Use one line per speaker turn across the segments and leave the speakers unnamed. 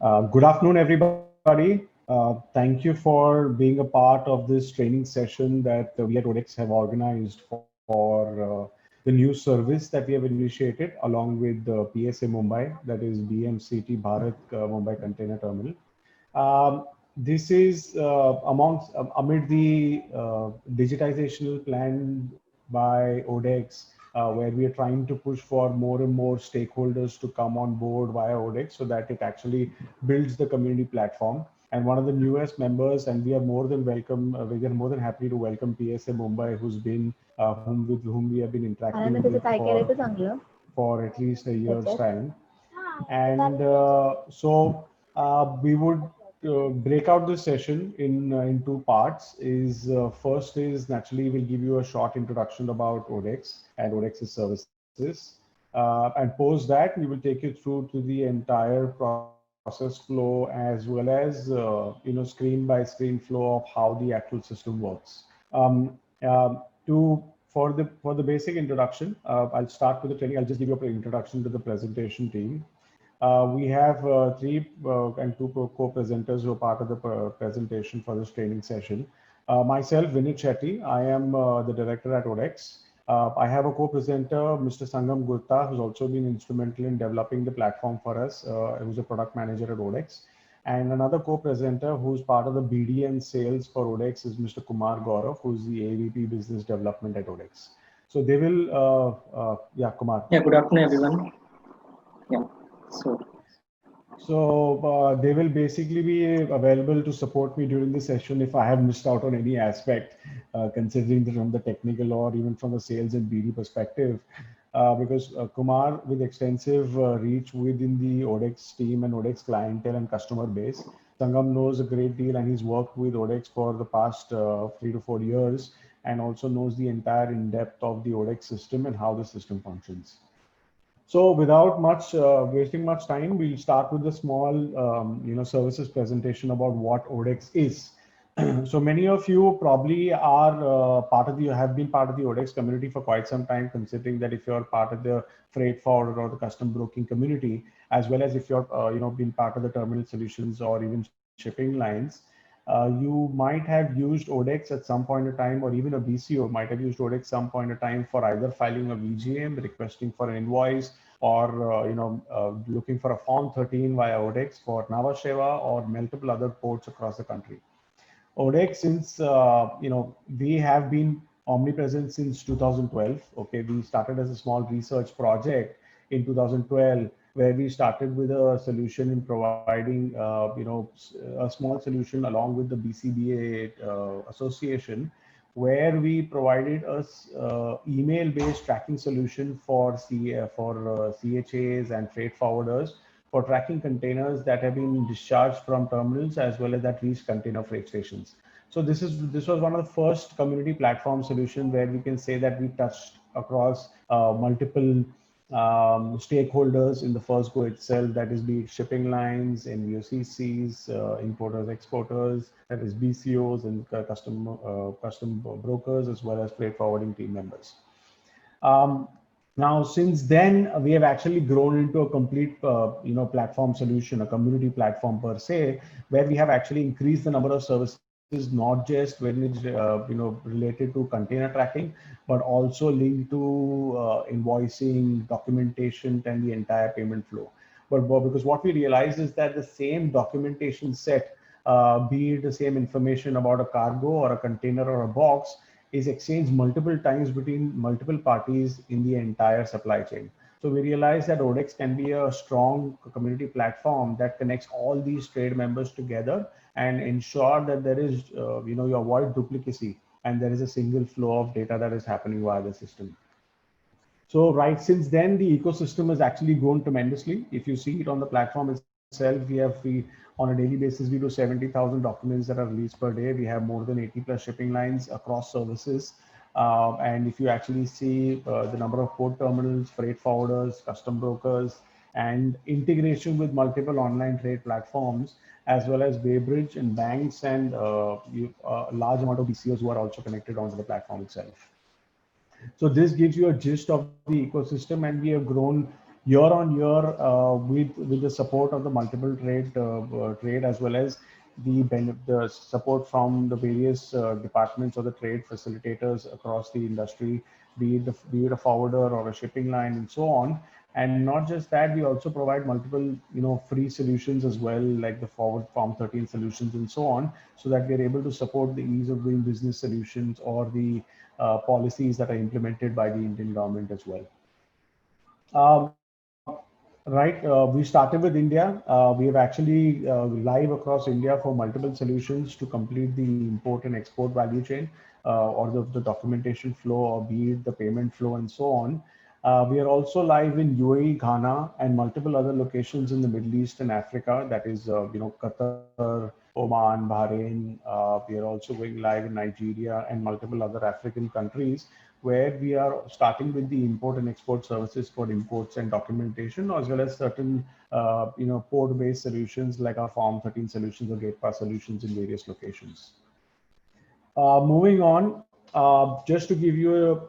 Good afternoon, everybody. Thank you for being a part of this training session that we at ODEX have organized for the new service that we have initiated along with PSA Mumbai, that is BMCT Bharat Mumbai Container Terminal. This is amid the digitizational plan by ODEX, where we are trying to push for more and more stakeholders to come on board via ODEX so that it actually builds the community platform. And one of the newest members, and we are more than welcome, we are more than happy to welcome PSA Mumbai, who's been with whom we have been interacting with for at least a year's time. And we would break out this session in two parts. First is naturally we'll give you a short introduction about ODEX and ODEX's services. And post that, we will take you through to the entire process flow as well as screen by screen flow of how the actual system works. To for the basic introduction, I'll start with the training. I'll just give you an introduction to the presentation team. We have three and two co-presenters who are part of the presentation for this training session. Myself, Vinit Shetty. I am the director at ODEX. I have a co-presenter, Mr. Sangam Gupta, who's also been instrumental in developing the platform for us, who's a product manager at ODEX. And another co-presenter who's part of the BD and sales for ODEX is Mr. Kumar Gaurav, who's the AVP Business Development at ODEX. So they will, Kumar.
Yeah, good afternoon, everyone. Yeah,
So they will basically be available to support me during the session if I have missed out on any aspect, considering from the technical or even from the sales and BD perspective. Because Kumar, with extensive reach within the ODEX team and ODEX clientele and customer base, Sangam knows a great deal and he's worked with ODEX for the past 3 to 4 years and also knows the entire in-depth of the ODEX system and how the system functions. So without much wasting much time, we'll start with a small, services presentation about what ODEX is. So many of you probably are have been part of the ODEX community for quite some time, considering that if you're part of the freight forwarder or the custom broking community, as well as if you're, been part of the terminal solutions or even shipping lines, you might have used ODEX at some point in time, or even a BCO might have used ODEX some point in time for either filing a VGM, requesting for an invoice, or looking for a Form 13 via ODEX for Nava Sheva or multiple other ports across the country. ODEX, since we have been omnipresent since 2012. Okay, we started as a small research project in 2012, where we started with a solution in providing a small solution along with the BCBA association, where we provided us email-based tracking solution for CHAs and freight forwarders for tracking containers that have been discharged from terminals as well as that reach container freight stations. So this was one of the first community platform solution where we can say that we touched across multiple stakeholders in the first go itself, that is be it shipping lines, NVOCCs, importers, exporters, that is BCOs and custom brokers, as well as freight forwarding team members. Now, since then, we have actually grown into a complete, platform solution, a community platform per se, where we have actually increased the number of services, not just when it's, related to container tracking, but also linked to invoicing, documentation, and the entire payment flow. But because what we realized is that the same documentation set, be it the same information about a cargo or a container or a box, is exchanged multiple times between multiple parties in the entire supply chain. So we realized that ODEX can be a strong community platform that connects all these trade members together and ensure that there is, you avoid duplicacy and there is a single flow of data that is happening via the system. So right since then, the ecosystem has actually grown tremendously. If you see it on the platform itself, on a daily basis, we do 70,000 documents that are released per day. We have more than 80 plus shipping lines across services. And if you actually see the number of port terminals, freight forwarders, custom brokers, and integration with multiple online trade platforms, as well as Waybridge and banks and a large amount of BCOs who are also connected onto the platform itself. So this gives you a gist of the ecosystem, and we have grown year on year with the support of the multiple trade as well as the support from the various departments or the trade facilitators across the industry, be it a forwarder or a shipping line and so on. And not just that, we also provide multiple, free solutions as well, like the forward Form 13 solutions and so on, so that we're able to support the ease of doing business solutions or the policies that are implemented by the Indian government as well. Right. We started with India. We have actually live across India for multiple solutions to complete the import and export value chain, or the documentation flow, or be it the payment flow and so on. We are also live in UAE, Ghana, and multiple other locations in the Middle East and Africa. That is, Qatar, Oman, Bahrain. We are also going live in Nigeria and multiple other African countries, where we are starting with the import and export services for imports and documentation, as well as certain port-based solutions like our Form 13 solutions or Gate Pass solutions in various locations. Moving on, just to give you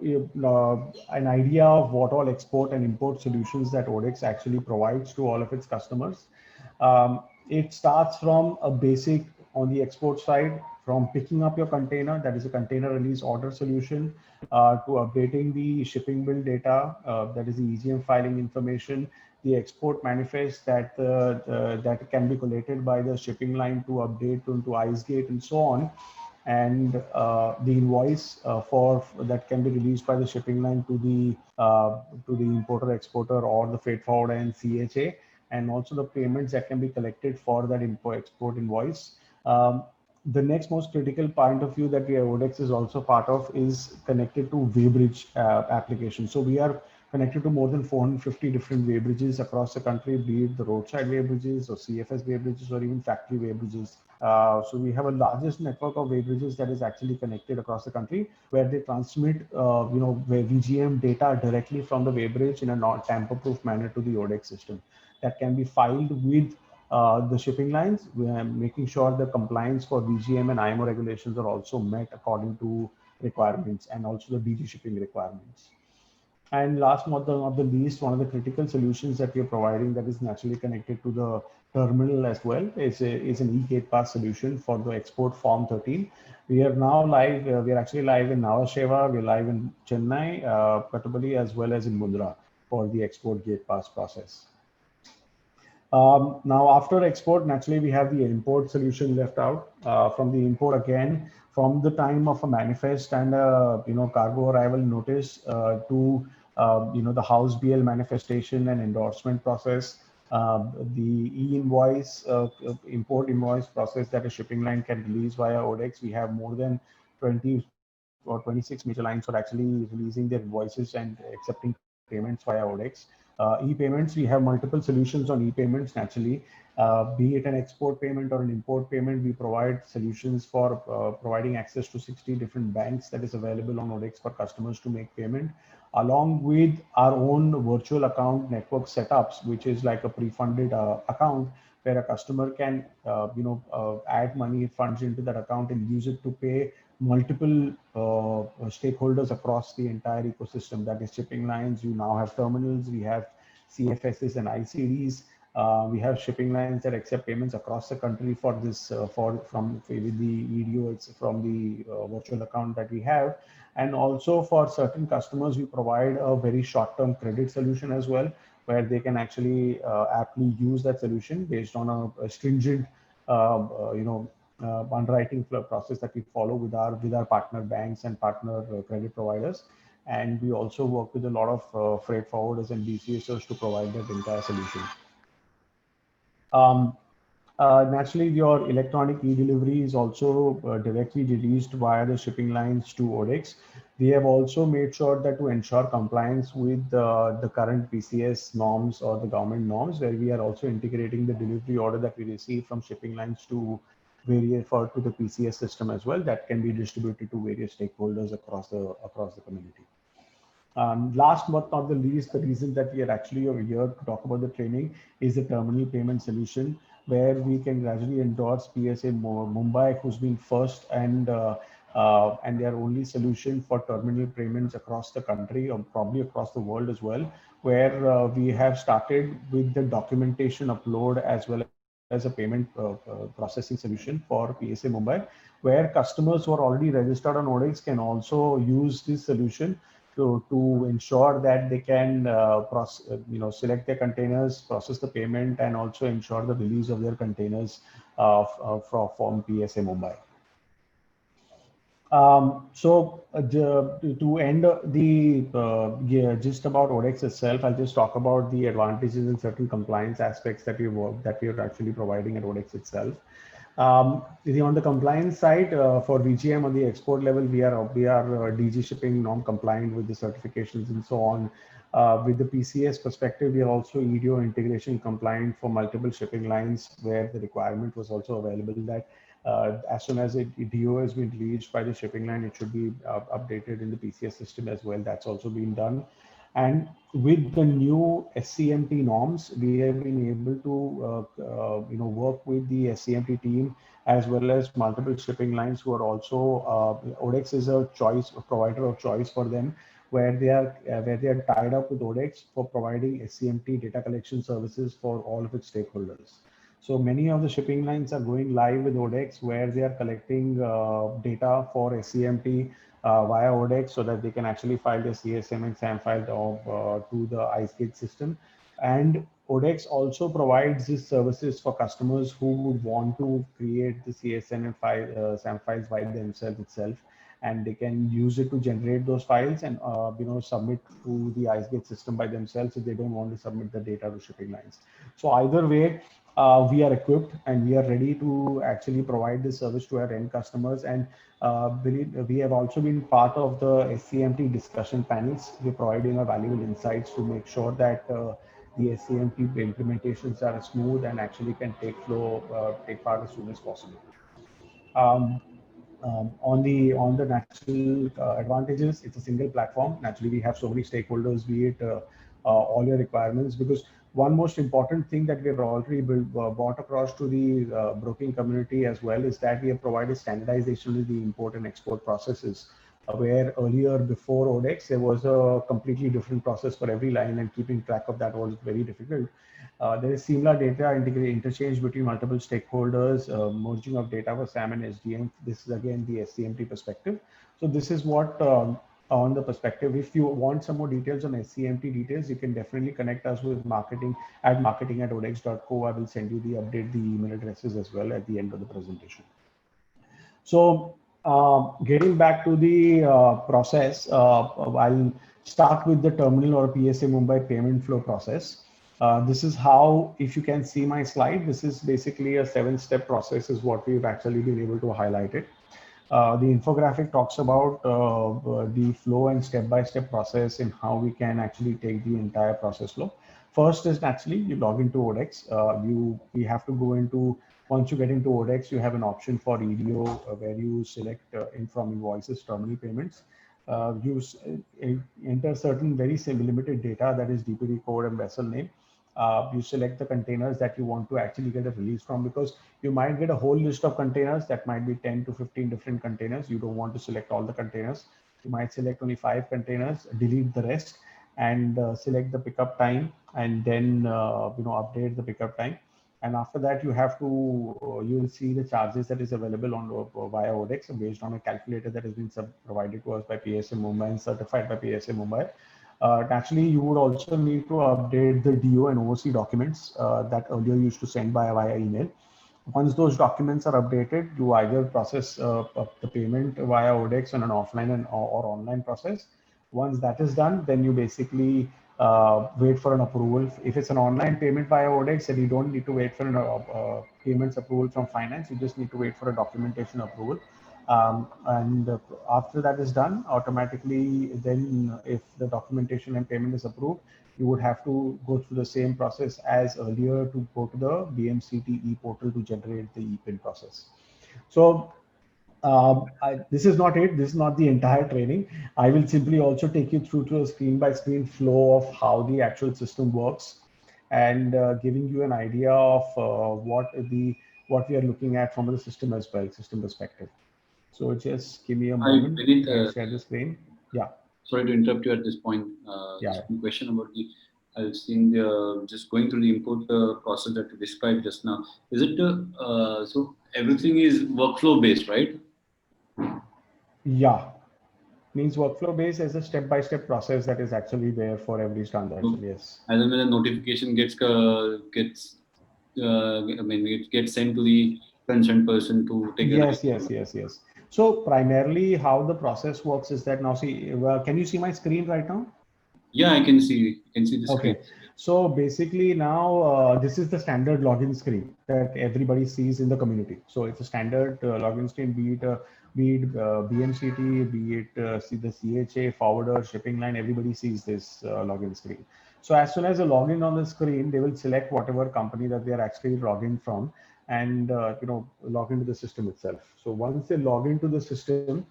an idea of what all export and import solutions that Odex actually provides to all of its customers. It starts from a basic on the export side, from picking up your container, that is a container release order solution, to updating the shipping bill data, that is the EGM filing information, the export manifest that can be collated by the shipping line to update into IceGate and so on, and the invoice for that can be released by the shipping line to the importer exporter or the freight forwarder and CHA, and also the payments that can be collected for that import export invoice. The next most critical point of view that we Odex is also part of is connected to Waybridge application. So we are connected to more than 450 different Waybridges across the country, be it the roadside Waybridges or CFS Waybridges or even factory Waybridges. So we have a largest network of Waybridges that is actually connected across the country, where they transmit, where VGM data directly from the Waybridge in a non-tamper-proof manner to the Odex system that can be filed with the shipping lines, making sure the compliance for VGM and IMO regulations are also met according to requirements, and also the DG shipping requirements. And last but not the least, one of the critical solutions that we are providing that is naturally connected to the terminal as well is an e-gate pass solution for the export Form 13. We are now live. We are actually live in Nhava Sheva. We're live in Chennai, Kattupalli, as well as in Mundra for the export gate pass process. Now, after export, naturally, we have the import solution left out. From the import, again, from the time of a manifest and cargo arrival notice to the house BL manifestation and endorsement process, the e-invoice, import invoice process that a shipping line can release via Odex. We have more than 20 or 26 major lines for actually releasing their invoices and accepting payments via Odex. E-payments, we have multiple solutions on e-payments naturally. Be it an export payment or an import payment, we provide solutions for providing access to 60 different banks that is available on Odex for customers to make payment, along with our own virtual account network setups, which is like a pre-funded account where a customer can add money funds into that account and use it to pay multiple stakeholders across the entire ecosystem. That is shipping lines. You now have terminals. We have CFSs and ICDs. We have shipping lines that accept payments across the country for this with the EDO. It's from the virtual account that we have, and also for certain customers we provide a very short-term credit solution as well, where they can actually aptly use that solution based on a stringent underwriting process that we follow with our partner banks and partner credit providers. And we also work with a lot of freight forwarders and BCSers to provide that entire solution. Naturally, your electronic e-delivery is also directly released via the shipping lines to Odex. We have also made sure that to ensure compliance with the current PCS norms or the government norms, where we are also integrating the delivery order that we receive from shipping lines to the PCS system as well, that can be distributed to various stakeholders across the community. Last but not the least, the reason that we are actually over here to talk about the training is the terminal payment solution, where we can gradually endorse PSA Mumbai, who's been first and their only solution for terminal payments across the country or probably across the world as well, where we have started with the documentation upload as well as a payment processing solution for PSA Mumbai, where customers who are already registered on ODEX can also use this solution to ensure that they can select their containers, process the payment, and also ensure the release of their containers from PSA Mumbai. To end just about ODEX itself, I'll just talk about the advantages and certain compliance aspects that we are actually providing at ODEX itself. On the compliance side, for VGM on the export level, we are DG shipping norm compliant with the certifications and so on. With the PCS perspective, we are also EDO integration compliant for multiple shipping lines, where the requirement was also available that as soon as DO has been released by the shipping line, it should be updated in the PCS system as well. That's also been done. And with the new SCMT norms, we have been able to work with the SCMT team as well as multiple shipping lines who are also ODEX is a provider of choice for them, where they are tied up with ODEX for providing SCMT data collection services for all of its stakeholders. So many of the shipping lines are going live with ODEX, where they are collecting data for SCMT via ODEX, so that they can actually file their CSM and SAM file to the IceGate system. And ODEX also provides these services for customers who would want to create the CSM and SAM files by themselves itself, and they can use it to generate those files and submit to the IceGate system by themselves if they don't want to submit the data to shipping lines. So either way, we are equipped and we are ready to actually provide this service to our end customers. And we have also been part of the SCMT discussion panels. We're providing our valuable insights to make sure that the SCMT implementations are smooth and actually can take part as soon as possible. On the natural advantages, it's a single platform. Naturally, we have so many stakeholders, be it all your requirements, because one most important thing that we have already brought across to the broking community as well is that we have provided standardization with the import and export processes, where earlier before ODEX, there was a completely different process for every line, and keeping track of that was very difficult. There is similar data interchange between multiple stakeholders, merging of data for SAM and SDM. This is again the SCMT perspective. So this is what on the perspective. If you want some more details on SCMT details, you can definitely connect us with marketing@odex.co. I will send you the email addresses as well at the end of the presentation. So getting back to the process, I'll start with the terminal or PSA Mumbai payment flow process. This is how, if you can see my slide, this is basically a 7-step process is what we've actually been able to highlight it. The infographic talks about the flow and step-by-step process and how we can actually take the entire process flow. First is naturally you log into ODEX. We have to go into, once you get into ODEX, you have an option for EDO where you select in from invoices, terminal payments. You enter certain very limited data, that is DPD code and vessel name. You select the containers that you want to actually get a release from, because you might get a whole list of containers that might be 10 to 15 different containers. You don't want to select all the containers. You might select only 5 containers, delete the rest, and select the pickup time, and then update the pickup time. And after that, you have to you will see the charges that is available on via ODEX based on a calculator that has been provided to us by PSA Mumbai and certified by PSA Mumbai. Naturally, you would also need to update the DO and OOC documents that earlier used to send via email. Once those documents are updated, you either process the payment via ODEX on an offline or online process. Once that is done, then you basically wait for an approval. If it's an online payment via ODEX, then you don't need to wait for an payments approval from finance. You just need to wait for a documentation approval. And after that is done, automatically, then if the documentation and payment is approved, you would have to go through the same process as earlier to go to the BMCT portal to generate the ePIN process. So this is not it. This is not the entire training. I will simply also take you through to a screen-by-screen flow of how the actual system works, and giving you an idea of what we are looking at from the system as well, system perspective. So just give me a moment.
Vineet,
share the screen. Yeah.
Sorry to interrupt you at this point.
Yeah.
Just one question about the I've seen the just going through the import process that you described just now. Is it so everything is workflow based, right?
Yeah, means workflow based is a step-by-step process that is actually there for every
So
transaction. Yes.
as and when a notification gets I mean it gets sent to the concerned person to take an
Yes,
action.
yes, yes, yes. So primarily how the process works is that now see, can you see my screen right now?
Yeah, I can see the screen.
Okay. So basically now this is the standard login screen that everybody sees in the community. So it's a standard login screen, be it BMCT, be it see the CHA, forwarder, shipping line, everybody sees this login screen. So as soon as they log in on the screen, they will select whatever company that they are actually logging from and log into the system itself. So once they log into the system,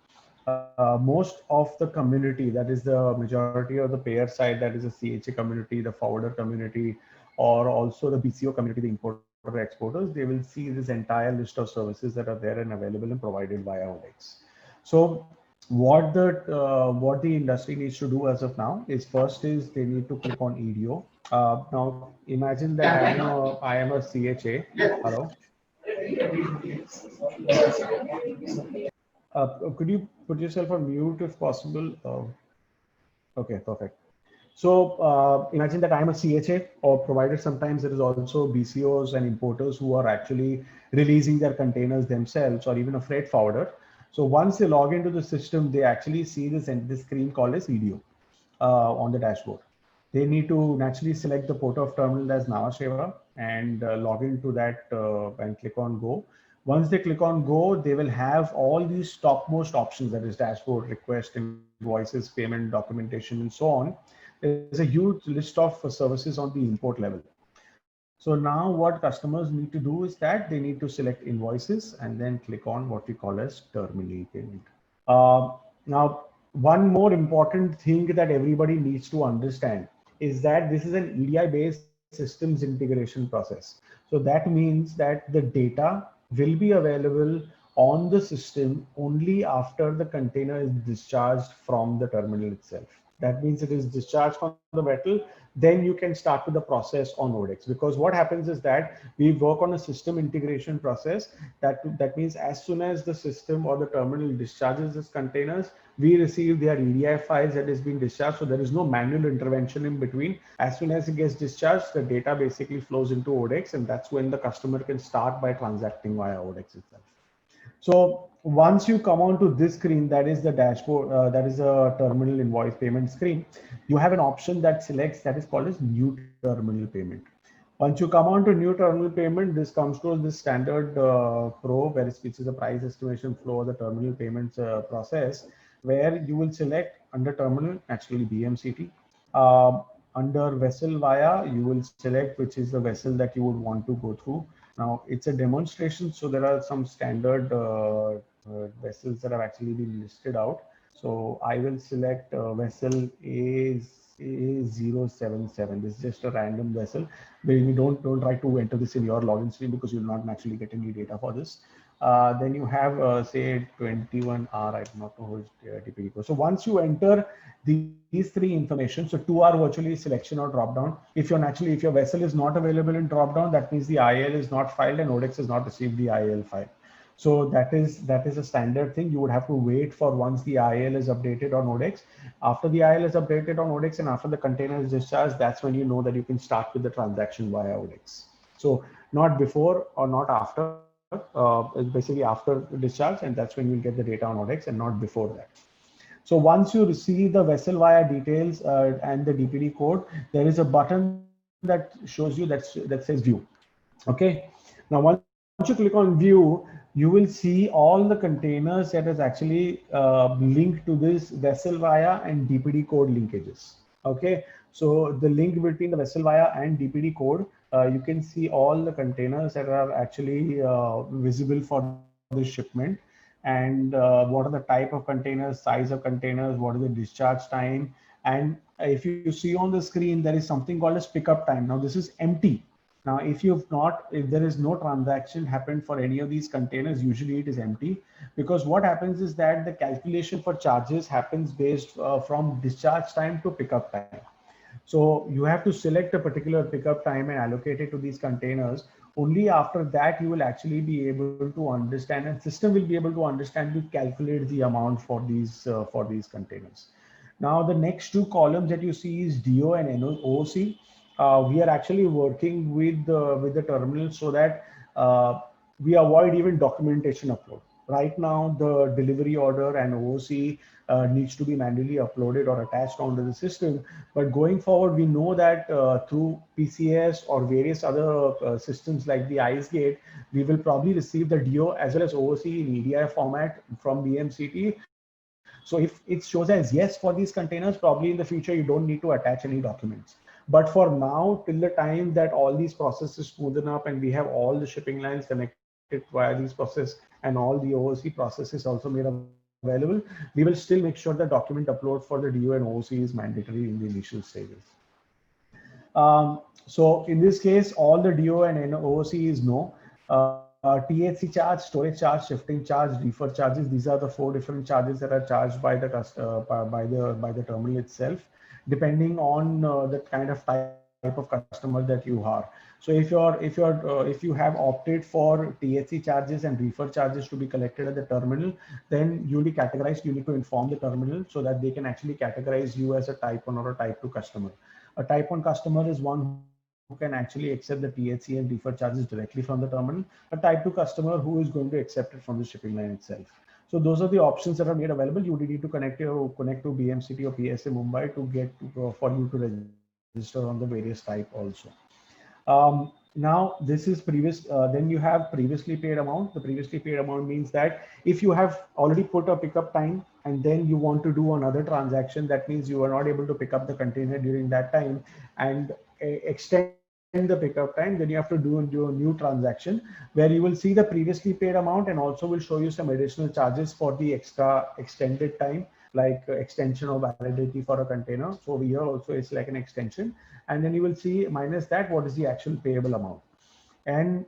most of the community, that is the majority of the payer side, that is the CHA community, the forwarder community, or also the BCO community, the importer exporters, they will see this entire list of services that are there and available and provided via ODEX. So what the industry needs to do as of now is first is they need to click on EDO. Now imagine that I am a CHA. Hello. Could you put yourself on mute if possible? Okay, perfect. So imagine that I'm a CHA or provider. Sometimes there is also BCOs and importers who are actually releasing their containers themselves, or even a freight forwarder. So once they log into the system, they actually see this screen called as EDO on the dashboard. They need to naturally select the port of terminal as Navasheva and log into that and click on Go. Once they click on Go, they will have all these topmost options, that is dashboard, request, invoices, payment, documentation, and so on. There's a huge list of services on the import level. So now what customers need to do is that they need to select invoices and then click on what we call as terminal payment. Now, one more important thing that everybody needs to understand is that this is an EDI-based systems integration process. So that means that the data will be available on the system only after the container is discharged from the terminal itself. That means it is discharged from the metal, then you can start with the process on ODEX. Because what happens is that we work on a system integration process. That means as soon as the system or the terminal discharges these containers, we receive their EDI files that is being discharged. So there is no manual intervention in between. As soon as it gets discharged, the data basically flows into ODEX, and that's when the customer can start by transacting via ODEX itself. So once you come onto this screen, that is the dashboard, that is a terminal invoice payment screen, you have an option that selects that is called as new terminal payment. Once you come on to new terminal payment, this comes to this standard pro, which is a price estimation flow of the terminal payments process, where you will select under terminal, naturally BMCT. Under vessel via, you will select which is the vessel that you would want to go through. Now it's a demonstration, so there are some standard vessels that have actually been listed out. So I will select vessel A077. This is just a random vessel. We don't try to enter this in your login screen because you'll not naturally get any data for this. Then you have say 21R. I do not know who is DPD code. So once you enter these three information, so 2R virtually selection or drop down. If your vessel is not available in drop down, that means the IL is not filed and ODEX has not received the IL file. So that is a standard thing. You would have to wait for once the IL is updated on ODEX. After the IL is updated on ODEX and after the container is discharged, that's when you know that you can start with the transaction via ODEX. So not before or not after, it's basically after discharge, and that's when you'll get the data on ODEX and not before that. So once you receive the vessel via details and the DPD code, there is a button that shows you that says view. Okay. Now, once you click on view, you will see all the containers that is actually linked to this vessel via and DPD code linkages. Okay. So the link between the vessel via and DPD code, you can see all the containers that are actually visible for this shipment, and what are the type of containers, size of containers, what is the discharge time. And if you see on the screen, there is something called as pickup time. Now this is empty. Now, if there is no transaction happened for any of these containers, usually it is empty, because what happens is that the calculation for charges happens based from discharge time to pickup time. So you have to select a particular pickup time and allocate it to these containers. Only after that you will actually be able to understand, and system will be able to understand to calculate the amount for these containers. Now the next two columns that you see is DO and OOC. We are actually working with the terminal so that we avoid even documentation upload. Right now, the delivery order and OOC needs to be manually uploaded or attached onto the system. But going forward, we know that through PCS or various other systems like the IceGate, we will probably receive the DO as well as OOC in EDI format from BMCT. So if it shows as yes for these containers, probably in the future, you don't need to attach any documents. But for now, till the time that all these processes smoothen up and we have all the shipping lines connected via these processes and all the OOC processes also made available, we will still make sure that document upload for the DO and OOC is mandatory in the initial stages. So in this case, all the DO and OOC is no. THC charge, storage charge, shifting charge, reefer charges. These are the 4 different charges that are charged by the by the terminal itself, depending on the kind of type of customer that you are. So if you have opted for THC charges and reefer charges to be collected at the terminal, then you'll be categorized. You need to inform the terminal so that they can actually categorize you as a type 1 or a type 2 customer. A type 1 customer is one who can actually accept the THC and reefer charges directly from the terminal. A type 2 customer who is going to accept it from the shipping line itself. So those are the options that are made available. You need to connect to BMCT or PSA Mumbai to get for you to register on the various type also. Now this is previous. Then you have previously paid amount. The previously paid amount means that if you have already put a pickup time and then you want to do another transaction, that means you are not able to pick up the container during that time and extend the pickup time, then you have to do a new transaction where you will see the previously paid amount and also will show you some additional charges for the extra extended time, like extension of validity for a container. So over here also it's like an extension, and then you will see minus that what is the actual payable amount. And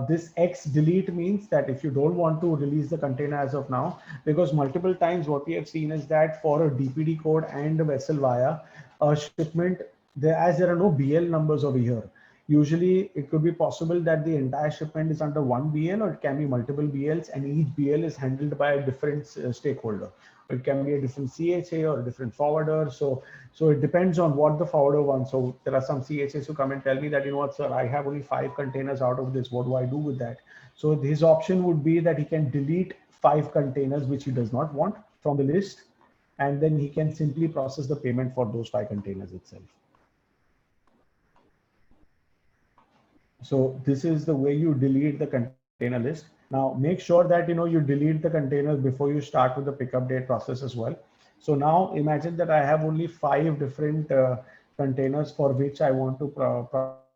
this X delete means that if you don't want to release the container as of now, because multiple times what we have seen is that for a DPD code and a vessel via a shipment, as there are no BL numbers over here, usually it could be possible that the entire shipment is under one BL, or it can be multiple BLs, and each BL is handled by a different stakeholder. It can be a different CHA or a different forwarder. So it depends on what the forwarder wants. So there are some CHAs who come and tell me that, you know what, sir, I have only 5 containers out of this. What do I do with that? So his option would be that he can delete 5 containers which he does not want from the list, and then he can simply process the payment for those 5 containers itself. So this is the way you delete the container list. Now make sure that you delete the containers before you start with the pickup date process as well. So now imagine that I have only 5 different containers for which I want to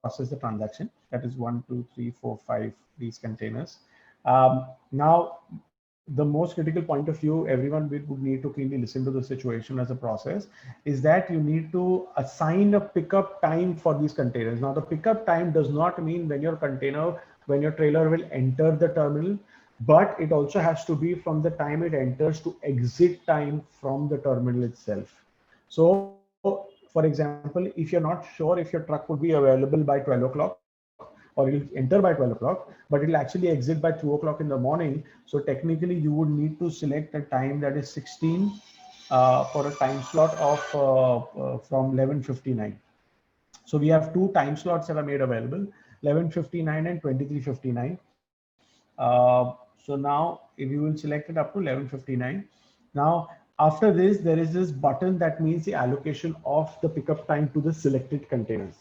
process the transaction. That is 1, 2, 3, 4, 5 these containers. Now the most critical point of view, everyone would need to clearly listen to the situation as a process, is that you need to assign a pickup time for these containers. Now the pickup time does not mean when your trailer will enter the terminal, but it also has to be from the time it enters to exit time from the terminal itself. So for example, if you're not sure if your truck would be available by 12 o'clock, or it'll enter by 12 o'clock, but it'll actually exit by 2 o'clock in the morning. So technically you would need to select a time that is 16 for a time slot of from 11:59. So we have 2 time slots that are made available, 11:59 and 23:59. So now if you will select it up to 11:59. Now after this, there is this button that means the allocation of the pickup time to the selected containers.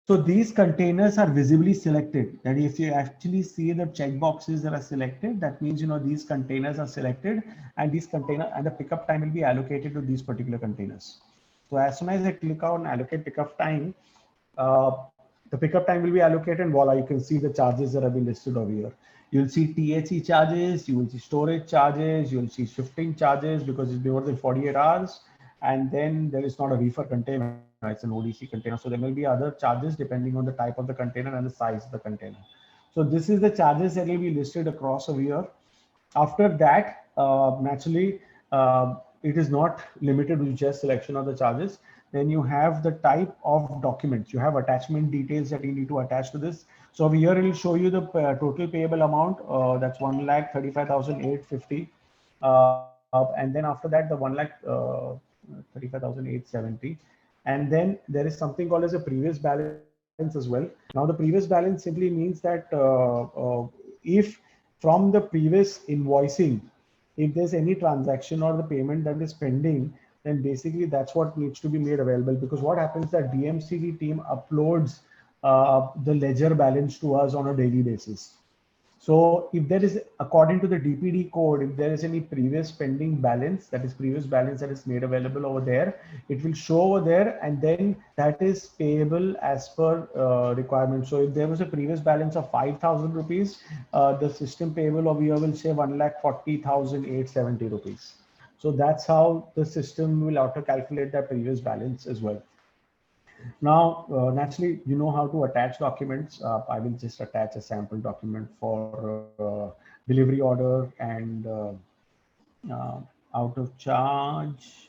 So these containers are visibly selected. That if you actually see the checkboxes that are selected, that means these containers are selected, and the pickup time will be allocated to these particular containers. So as soon as I click on allocate pickup time, the pickup time will be allocated, and voila, you can see the charges that have been listed over here. You'll see THC charges, you will see storage charges, you'll see shifting charges because it's more than 48 hours. And then there is not a reefer container, it's an ODC container. So there will be other charges depending on the type of the container and the size of the container. So this is the charges that will be listed across over here. After that, naturally, it is not limited to just selection of the charges. then you have the type of documents. You have attachment details that you need to attach to this. So over here, it will show you the total payable amount. That's 1,35,850. And then after that, the 1,35,870. And then there is something called as a previous balance as well. Now, the previous balance simply means that if from the previous invoicing, if there's any transaction or the payment that is pending, then basically that's what needs to be made available. Because what happens that BMCD team uploads the ledger balance to us on a daily basis. So if there is, according to the DPD code, if there is any previous pending balance, that is previous balance that is made available over there, it will show over there, and then that is payable as per requirement. So if there was a previous balance of 5,000 rupees, the system payable over here will say 1,40,870 rupees. So that's how the system will auto calculate that previous balance as well. Now, naturally, you know how to attach documents. I will just attach a sample document for delivery order and out of charge.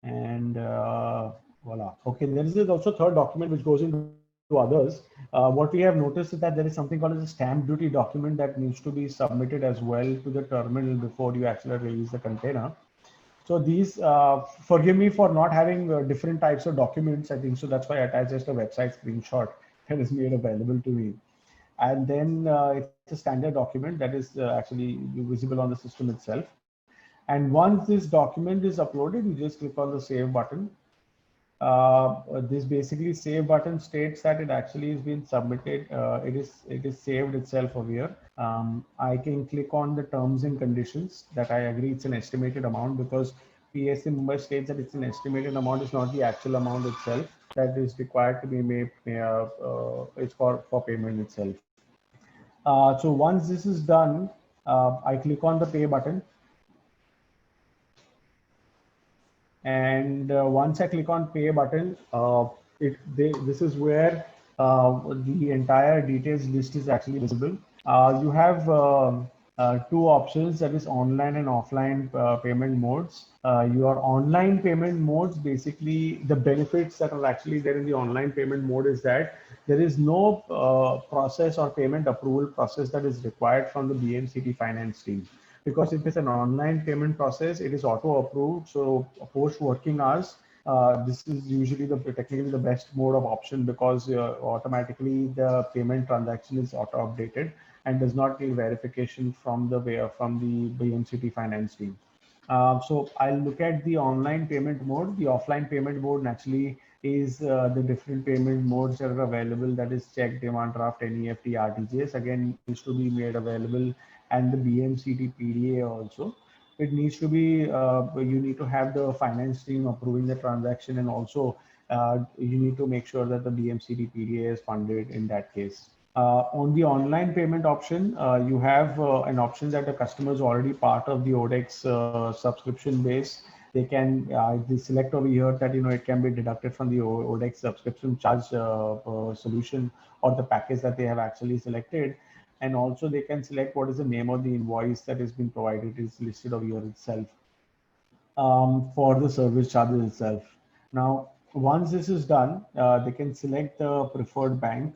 And voila. Okay, there is also a third document which goes into others. What we have noticed is that there is something called as a stamp duty document that needs to be submitted as well to the terminal before you actually release the container. So these, forgive me for not having different types of documents, I think. So that's why I attached just a website screenshot that is made available to me. And then it's a standard document that is actually visible on the system itself. And once this document is uploaded, you just click on the save button. This basically save button states that it actually has been submitted. It is saved itself over here. I can click on the terms and conditions that I agree it's an estimated amount, because PSC Mumbai states that it's an estimated amount, it's not the actual amount itself that is required to be made. It's for payment itself. So once this is done, I click on the pay button. And once I click on pay button, this is where the entire details list is actually visible. You have two options, that is online and offline payment modes. Your online payment modes, basically the benefits that are actually there in the online payment mode is that there is no process or payment approval process that is required from the BMCT finance team. Because if it's an online payment process, it is auto approved. So post working hours, this is usually technically the best mode of option, because automatically the payment transaction is auto updated and does not need verification from the BMCT finance team. So I'll look at the online payment mode. The offline payment mode naturally is the different payment modes that are available. That is check, demand draft, NEFT, RTGS. Again, needs to be made available, and the BMCT PDA also. It needs to be, you need to have the finance team approving the transaction, and also you need to make sure that the BMCT PDA is funded in that case. On the online payment option, you have an option that the customer is already part of the ODEX subscription base. They can they select over here that it can be deducted from the ODEX subscription charge solution or the package that they have actually selected. And also they can select what is the name of the invoice that has been provided. It is listed over here itself for the service charges itself. Now, once this is done, they can select the preferred bank.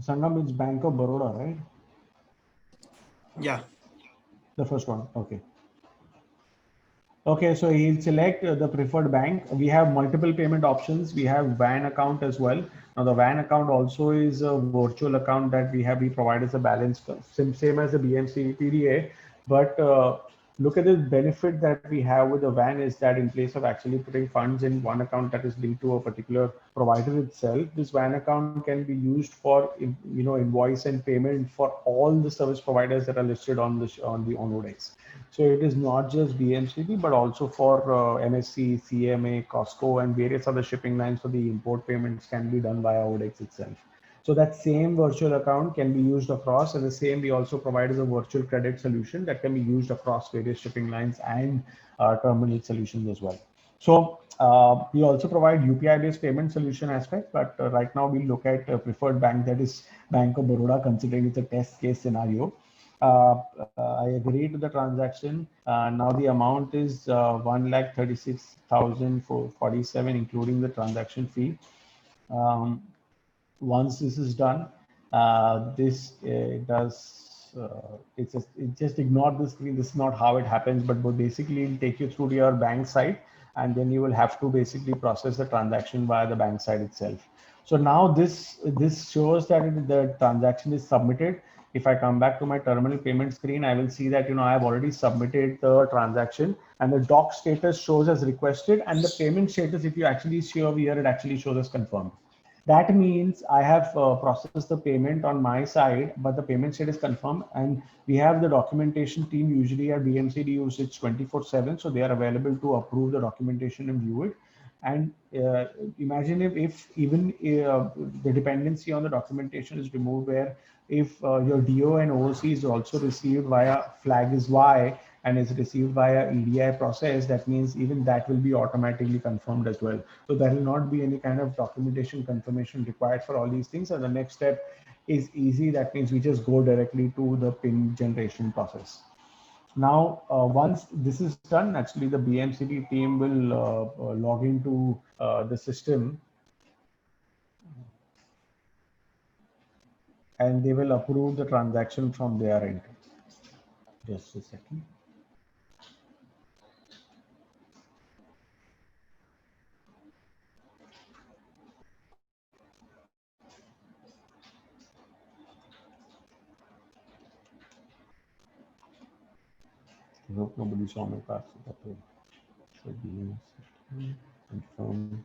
Sangam, it's Bank of Baroda, right?
Yeah.
The first one. Okay. Okay, so he'll select the preferred bank. We have multiple payment options. We have VAN account as well. Now the VAN account also is a virtual account that we provide as a balance, same as the BMC PDA. But look at the benefit that we have with the VAN is that in place of actually putting funds in one account that is linked to a particular provider itself, this VAN account can be used for invoice and payment for all the service providers that are listed on ODEX. So it is not just BMCT, but also for MSC, CMA, Costco, and various other shipping lines for the import payments can be done via ODEX itself. So that same virtual account can be used across, and the same we also provide as a virtual credit solution that can be used across various shipping lines and terminal solutions as well. So we also provide UPI-based payment solution aspect, but right now we look at a preferred bank, that is Bank of Baroda, considering it's a test case scenario. I agree to the transaction. Now the amount is 1,36,447, including the transaction fee. Once this is done, this it just ignore the screen. This is not how it happens, but basically it'll take you through to your bank site, and then you will have to basically process the transaction via the bank site itself. So now this shows that the transaction is submitted. If I come back to my terminal payment screen, I will see that I have already submitted the transaction, and the doc status shows as requested, and the payment status, if you actually see over here, it actually shows as confirmed. That means I have processed the payment on my side, but the payment state is confirmed, and we have the documentation team usually at BMCD usage 24/7, so they are available to approve the documentation and view it. And imagine if even the dependency on the documentation is removed, where if your DO and OOC is also received via flag is Y and is received via EDI process, that means even that will be automatically confirmed as well. So there will not be any kind of documentation confirmation required for all these things. And the next step is easy. That means we just go directly to the PIN generation process. Now, once this is done, actually the BMCD team will log into the system, and they will approve the transaction from their end. Just a second. I hope nobody saw my password. That should be confirm.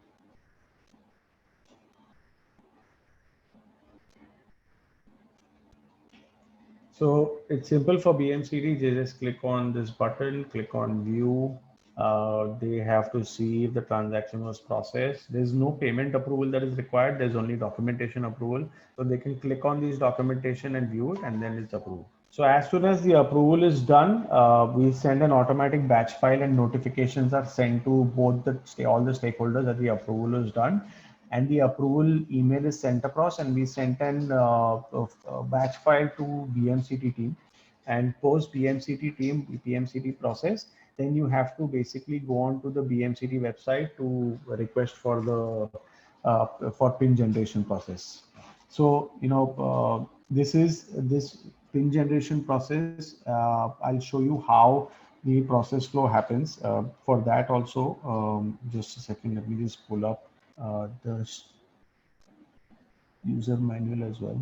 So it's simple for BMCD. They just click on this button, click on view. They have to see if the transaction was processed. There's no payment approval that is required. There's only documentation approval. So they can click on these documentation and view it, and then it's approved. So as soon as the approval is done, we send an automatic batch file, and notifications are sent to both all the stakeholders that the approval is done. And the approval email is sent across, and we sent an batch file to BMCT team, and post BMCT team BMCT process. Then you have to basically go on to the BMCT website to request for the for PIN generation process. So this PIN generation process. I'll show you how the process flow happens. For that also, just a second. Let me just pull up the user manual as well.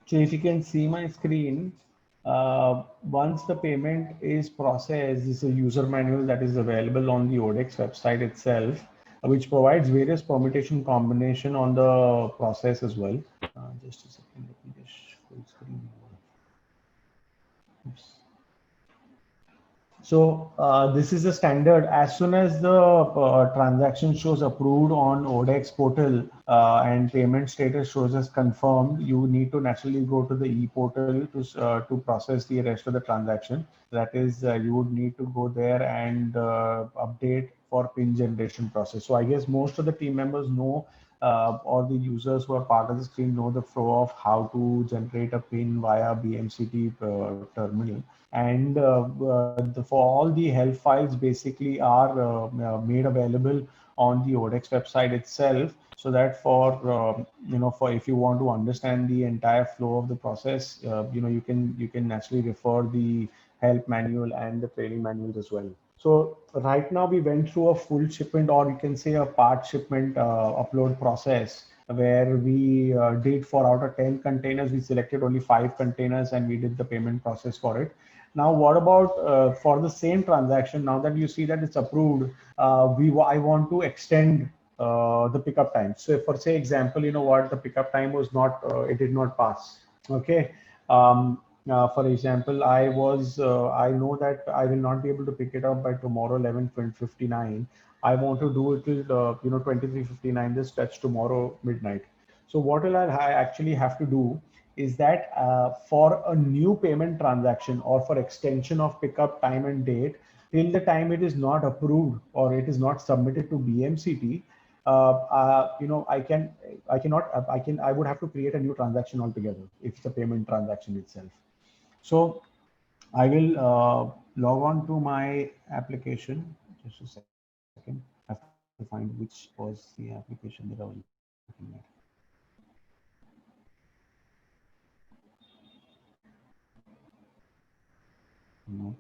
So if you can see my screen, once the payment is processed, this is a user manual that is available on the ODEX website itself, which provides various permutation combination on the process as well. Just a second, let me just full screen. Oops. So this is the standard. As soon as the transaction shows approved on ODEX portal and payment status shows as confirmed, you need to naturally go to the e-portal to process the rest of the transaction. That is, you would need to go there and update for PIN generation process. So I guess most of the team members know, or the users who are part of the screen know the flow of how to generate a PIN via BMCT terminal. And for all the help files basically are made available on the ODEX website itself, so that for for if you want to understand the entire flow of the process, you can actually refer the help manual and the training manuals as well. So right now we went through a full shipment, or you can say a part shipment upload process, where we did, for out of 10 containers, we selected only 5 containers and we did the payment process for it. Now, what about for the same transaction? Now that you see that it's approved, I want to extend the pickup time. So if, for say example, the pickup time was not, it did not pass. Okay. For example, I know that I will not be able to pick it up by tomorrow 11:59. I want to do it till 23:59. This touch tomorrow midnight. So what will I actually have to do is that for a new payment transaction or for extension of pickup time and date, till the time it is not approved or it is not submitted to BMCT, I would have to create a new transaction altogether if it's a payment transaction itself. So I will log on to my application. Just a second. I have to find which was the application that I was looking at. No.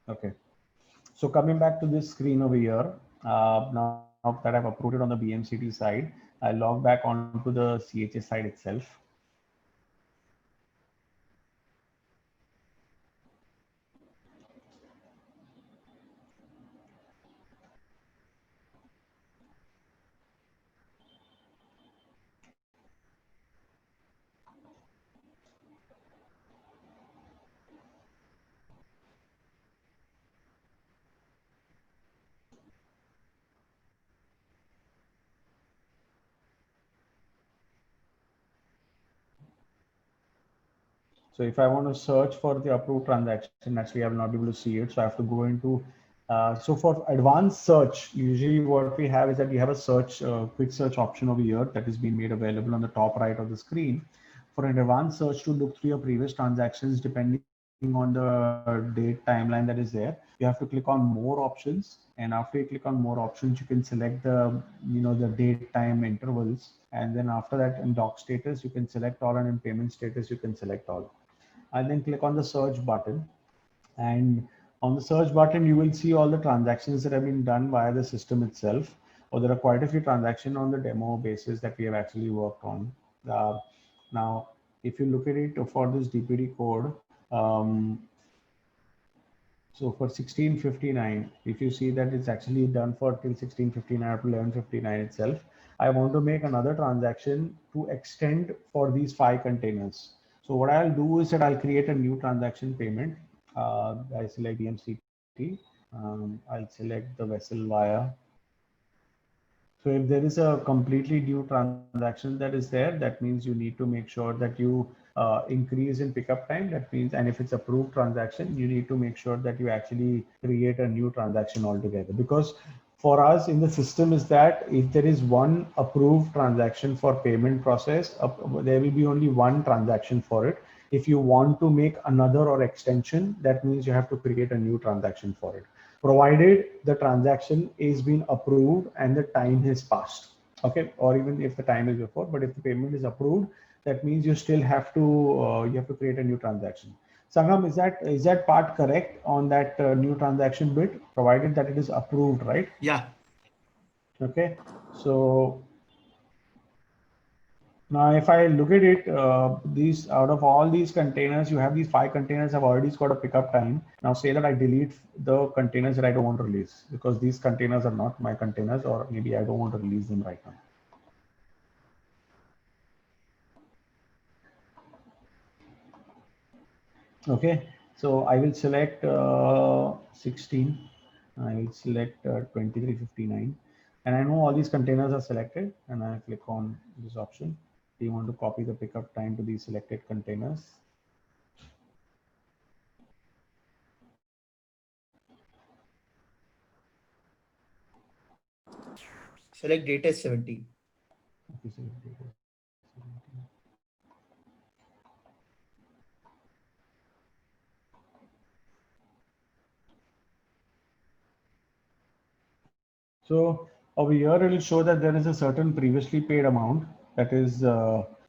Okay. So coming back to this screen over here, now that I've approved it on the BMCT side, I log back onto the CHS side itself. So if I want to search for the approved transaction, actually I will not be able to see it. So I have to go into, so for advanced search, usually what we have is that we have a search, quick search option over here that is being made available on the top right of the screen. For an advanced search to look through your previous transactions, depending on the date timeline that is there, you have to click on more options. And after you click on more options, you can select the date time intervals. And then after that in doc status, you can select all, and in payment status, you can select all. And then click on the search button. And on the search button, you will see all the transactions that have been done via the system itself. Or there are quite a few transactions on the demo basis that we have actually worked on. Now, if you look at it for this DPD code, so for 1659, if you see that it's actually done for till 1659 up to 11:59 itself, I want to make another transaction to extend for these 5 containers. So what I'll do is that I'll create a new transaction payment. I select BMCT. I'll select the vessel via. So if there is a completely new transaction that is there, that means you need to make sure that you increase in pickup time. That means, and if it's approved transaction, you need to make sure that you actually create a new transaction altogether. Because for us in the system is that if there is one approved transaction for payment process, there will be only one transaction for it. If you want to make another or extension, that means you have to create a new transaction for it, provided the transaction is being approved and the time has passed. Okay, or even if the time is before, but if the payment is approved, that means you still have to create a new transaction. Sangam, is that part correct on that new transaction bit, provided that it is approved, right?
Yeah.
Okay, so now, if I look at it, these out of all these containers, you have these 5 containers have already got a pickup time. Now say that I delete the containers that I don't want to release because these containers are not my containers, or maybe I don't want to release them right now. Okay, so I will select 16. I will select 2359, and I know all these containers are selected, and I click on this option. Do you want to copy the pickup time to these selected containers?
Select date as 70.
Okay, select date. So over here, it will show that there is a certain previously paid amount that is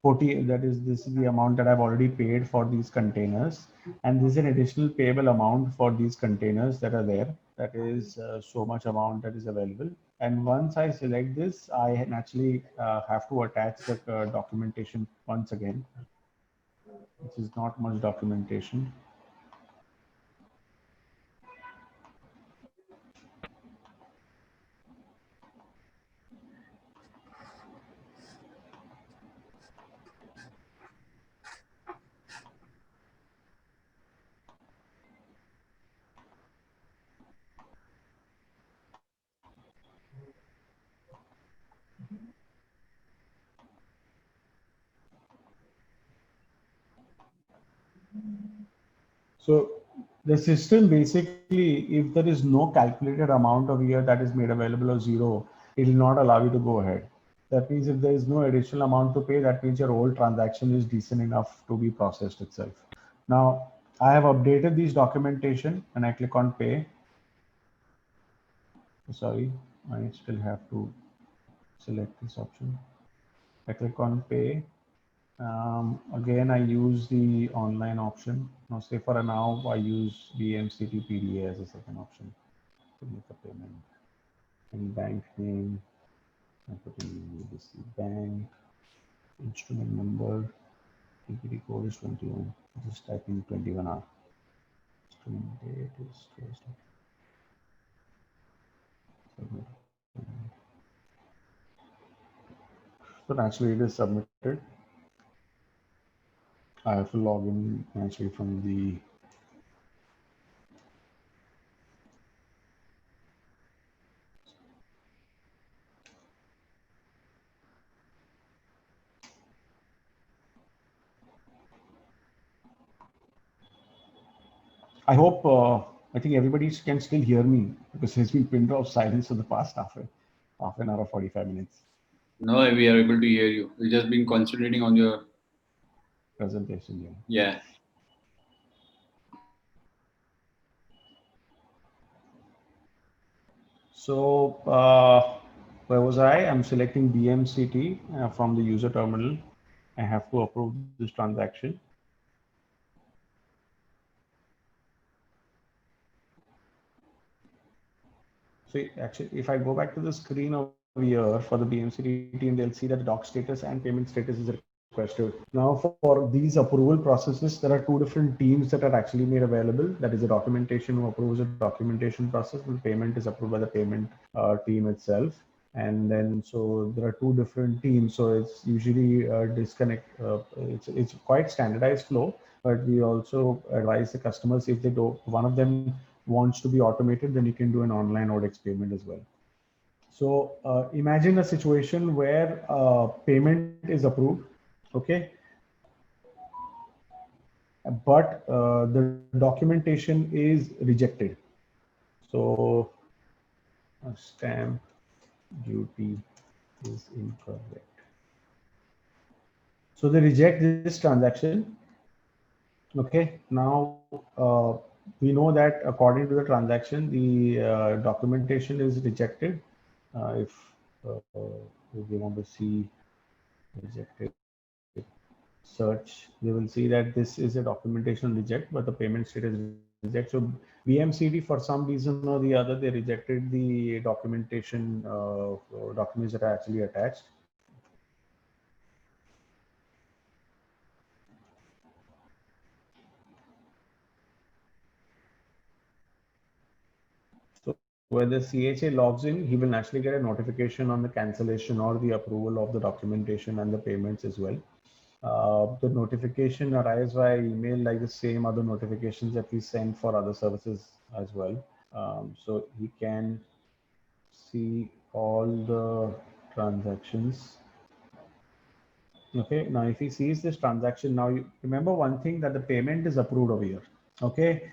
40. This is the amount that I've already paid for these containers, and this is an additional payable amount for these containers that are there. That is so much amount that is available. And once I select this, I naturally have to attach the documentation once again. which is not much documentation. So the system basically, if there is no calculated amount of year that is made available or zero, it will not allow you to go ahead. That means if there is no additional amount to pay, that means your old transaction is decent enough to be processed itself. Now, I have updated these documentation and I click on pay. Sorry, I still have to select this option. I click on pay. Again, I use the online option. Now, say for now, I use BMCT PDA as a second option to make a payment. And bank name, I put in UBC bank, instrument number, TPD code is 21. Just type in 21R. Instrument date is Thursday. So naturally, it is submitted. I have to log in actually from the I hope, I think everybody can still hear me because there's been pin drop silence for the past half an hour, 45 minutes
No, we are able to hear you. We've just been concentrating on your
presentation.
yeah.
So where was I? I'm selecting BMCT from the user terminal. I have to approve this transaction. So actually, if I go back to the screen over here for the BMCT team, they'll see that the doc status and payment status is requested. Now for these approval processes, there are two different teams that are actually made available. That is the documentation who approves the documentation process, and payment is approved by the payment team itself. And then so there are two different teams. So it's usually disconnect. It's quite standardized flow, but we also advise the customers if they don't, one of them wants to be automated, then you can do an online ODEX payment as well. So imagine a situation where payment is approved, okay, but the documentation is rejected. So stamp duty is incorrect. So they reject this transaction. Okay, now we know that according to the transaction, the documentation is rejected. If we want to see rejected search, we will see that this is a documentation reject, but the payment state is reject. So BMCT, for some reason or the other, they rejected the documentation documents that are actually attached. When the CHA logs in, he will naturally get a notification on the cancellation or the approval of the documentation and the payments as well. The notification arrives via email like the same other notifications that we send for other services as well. So he can see all the transactions. Okay, now if he sees this transaction, now you remember one thing, that the payment is approved over here. Okay,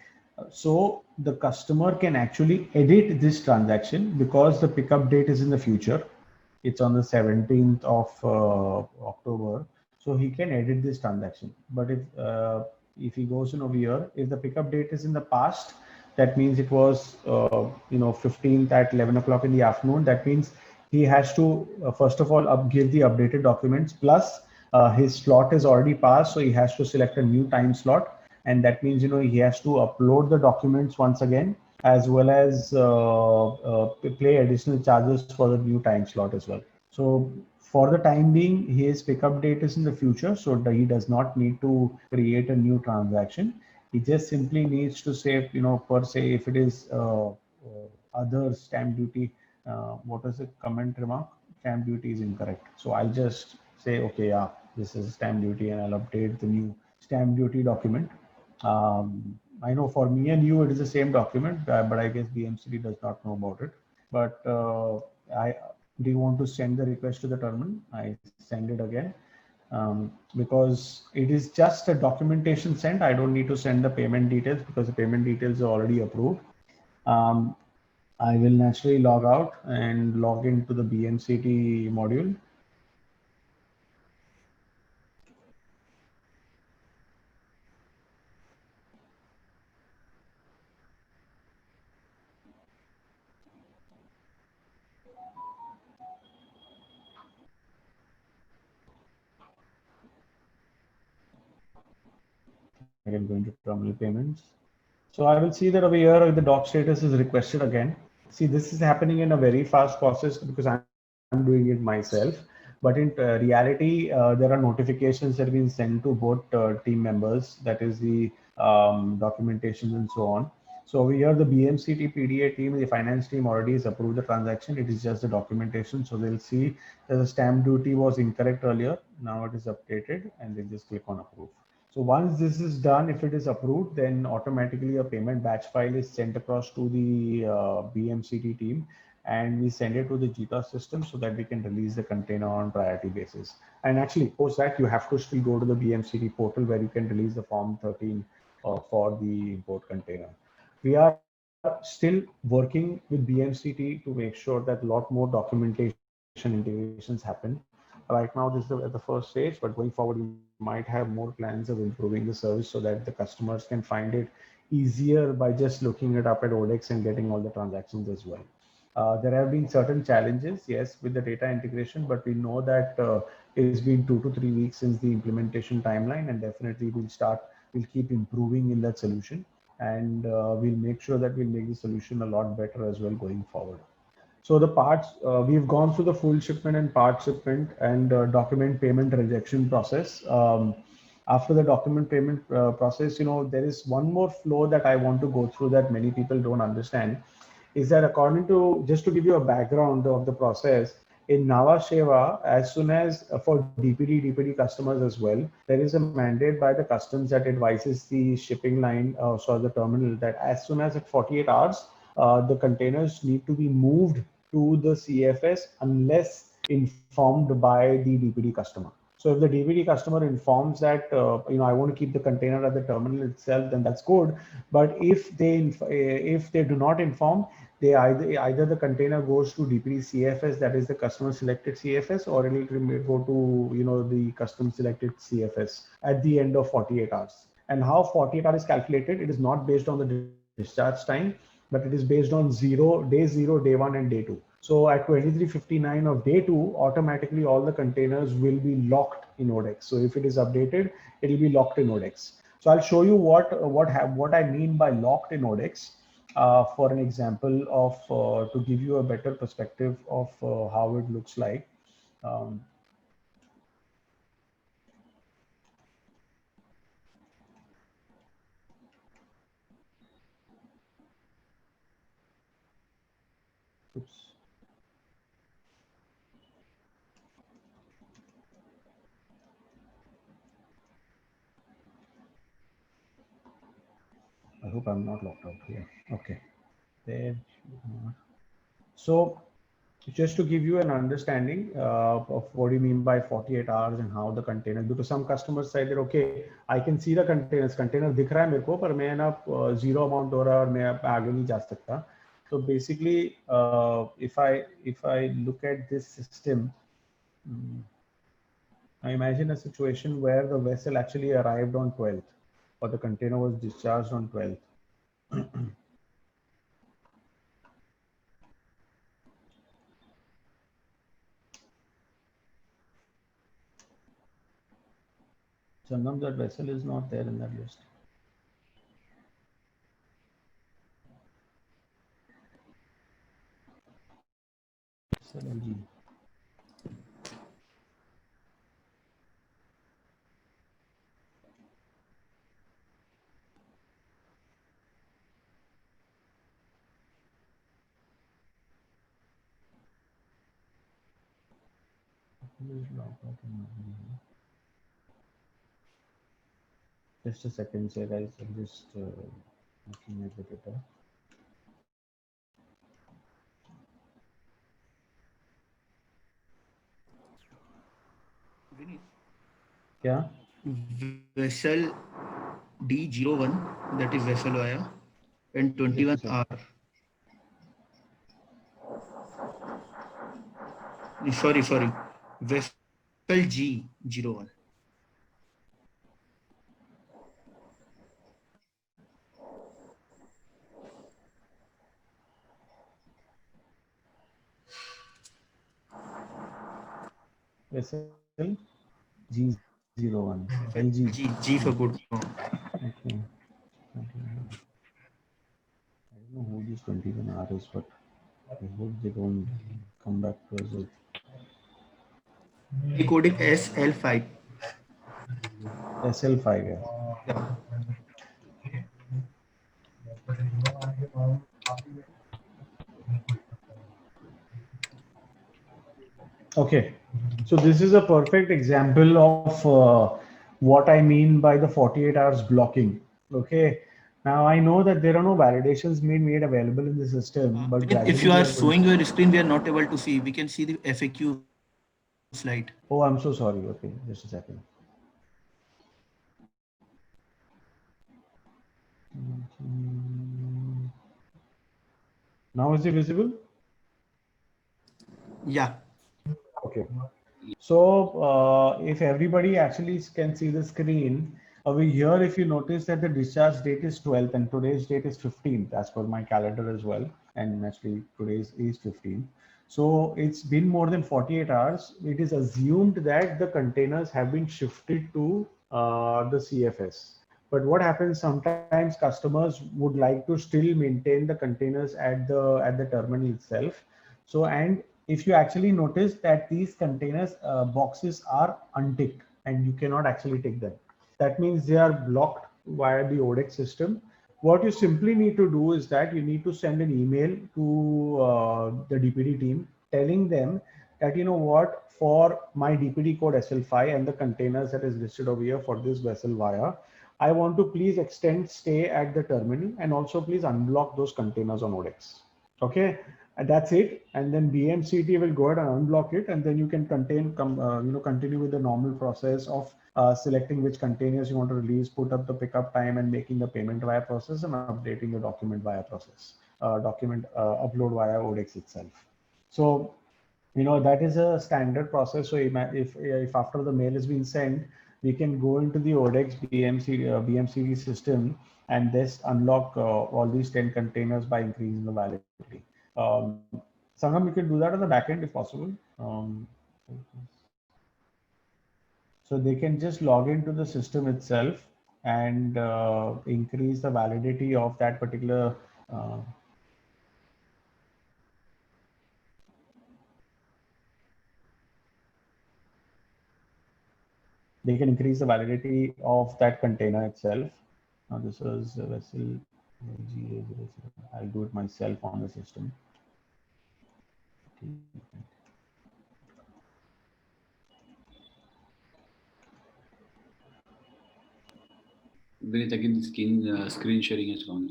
so the customer can actually edit this transaction because the pickup date is in the future. It's on the 17th of October. So he can edit this transaction. But if he goes in over here, if the pickup date is in the past, that means it was 15th at 11 o'clock in the afternoon. That means he has to first of all give the updated documents, plus his slot is already passed, so he has to select a new time slot, and that means he has to upload the documents once again, as well as pay additional charges for the new time slot as well. So For the time being, his pickup date is in the future, so he does not need to create a new transaction. He just simply needs to say, per se, if it is other stamp duty, what is the comment remark? Stamp duty is incorrect. So I'll just say, okay, yeah, this is stamp duty, and I'll update the new stamp duty document. I know for me and you, it is the same document, but I guess BMCD does not know about it. But I do you want to send the request to the terminal? I send it again because it is just a documentation sent. I don't need to send the payment details because the payment details are already approved. I will naturally log out and log into the BMCT module. Again, going to terminal payments. So I will see that over here the doc status is requested again. See, this is happening in a very fast process because I'm doing it myself. But in reality, there are notifications that have been sent to both team members, that is the documentation and so on. So over here, the BMCT PDA team, the finance team already has approved the transaction. It is just the documentation. So they'll see that the stamp duty was incorrect earlier. Now it is updated and they just click on approve. So once this is done, if it is approved, then automatically a payment batch file is sent across to the BMCT team, and we send it to the GTOS system so that we can release the container on priority basis. And actually, post that, you have to still go to the BMCT portal where you can release the Form 13 for the import container. We are still working with BMCT to make sure that a lot more documentation integrations happen. Right now, this is at the first stage, but going forward, we might have more plans of improving the service so that the customers can find it easier by just looking it up at ODEX and getting all the transactions as well. There have been certain challenges, yes, with the data integration, but we know that it's been 2 to 3 weeks since the implementation timeline, and definitely we'll keep improving in that solution, and we'll make sure that we'll make the solution a lot better as well going forward. So the parts, we've gone through the full shipment and part shipment and document payment rejection process. After the document payment process, there is one more flow that I want to go through that many people don't understand. Is that according to, just to give you a background of the process, in Nava Sheva, as soon as for DPD customers as well, there is a mandate by the customs that advises the shipping line, so the terminal, that as soon as at 48 hours, the containers need to be moved to the CFS unless informed by the DPD customer. So if the DPD customer informs that I want to keep the container at the terminal itself, then that's good. But if they do not inform, they either the container goes to DPD CFS, that is the customer selected CFS, or it will go to the custom selected CFS at the end of 48 hours. And how 48 hours is calculated, it is not based on the discharge time, but it is based on day zero, day one, and day two. So at 23:59 of day two, automatically all the containers will be locked in ODEX. So if it is updated, it will be locked in ODEX. So I'll show you what I mean by locked in ODEX for an example of to give you a better perspective of how it looks like. Oops. I hope I'm not locked out here. Okay. There. So just to give you an understanding of what do you mean by 48 hours and how the containers, because some customers say that, okay, I can see the containers दिख रहा है मेरे को, पर मैं ना zero amount हो रहा है और मैं आगे नहीं जा सकता. So basically, if I look at this system, I imagine a situation where the vessel actually arrived on 12th, or the container was discharged on 12th. Sangam, that vessel is not there in that list. LNG. Just a second, sir, guys. I'm just looking at the data. Yeah.
Vessel D01, that is vessel via, and 21R. Sorry. Vessel G01.
Vessel G01. LG.
G for good.
Okay. I don't know who this 21R is, but I hope they don't come back to us with
Coding SL5.
SL5. Yeah. Okay, so this is a perfect example of what I mean by the 48 hours blocking. Okay, now I know that there are no validations made available in the system, but
If
gradually
you
we
are
are going.
showing your screen, we are not able to see. We can see the FAQ slide.
Oh, I'm so sorry. Okay, just a second. Now is it visible?
Yeah.
Okay. So if everybody actually can see the screen over here, if you notice that the discharge date is 12th and today's date is 15th as per my calendar as well. And actually today's is 15th. So it's been more than 48 hours. It is assumed that the containers have been shifted to the CFS. But what happens sometimes customers would like to still maintain the containers at the terminal itself. So, and if you actually notice that these containers boxes are unticked and you cannot actually tick them, that means they are blocked via the ODEX system. What you simply need to do is that you need to send an email to the DPD team telling them that, you know what, for my DPD code SL5 and the containers that is listed over here for this vessel via, I want to please extend stay at the terminal and also please unblock those containers on ODEX. Okay, and that's it. And then BMCT will go ahead and unblock it, and then you can continue with the normal process of selecting which containers you want to release, put up the pickup time, and making the payment via process and updating the document via process, document upload via ODEX itself. So that is a standard process. So if after the mail has been sent, we can go into the ODEX BMCD system and just unlock all these 10 containers by increasing the validity. Sangam, you can do that on the backend if possible. So they can just log into the system itself and increase the validity of that particular they can increase the validity of that container itself. Now this is a vessel GA07. I'll do it myself on the system.
Vinit, again, the screen sharing is gone.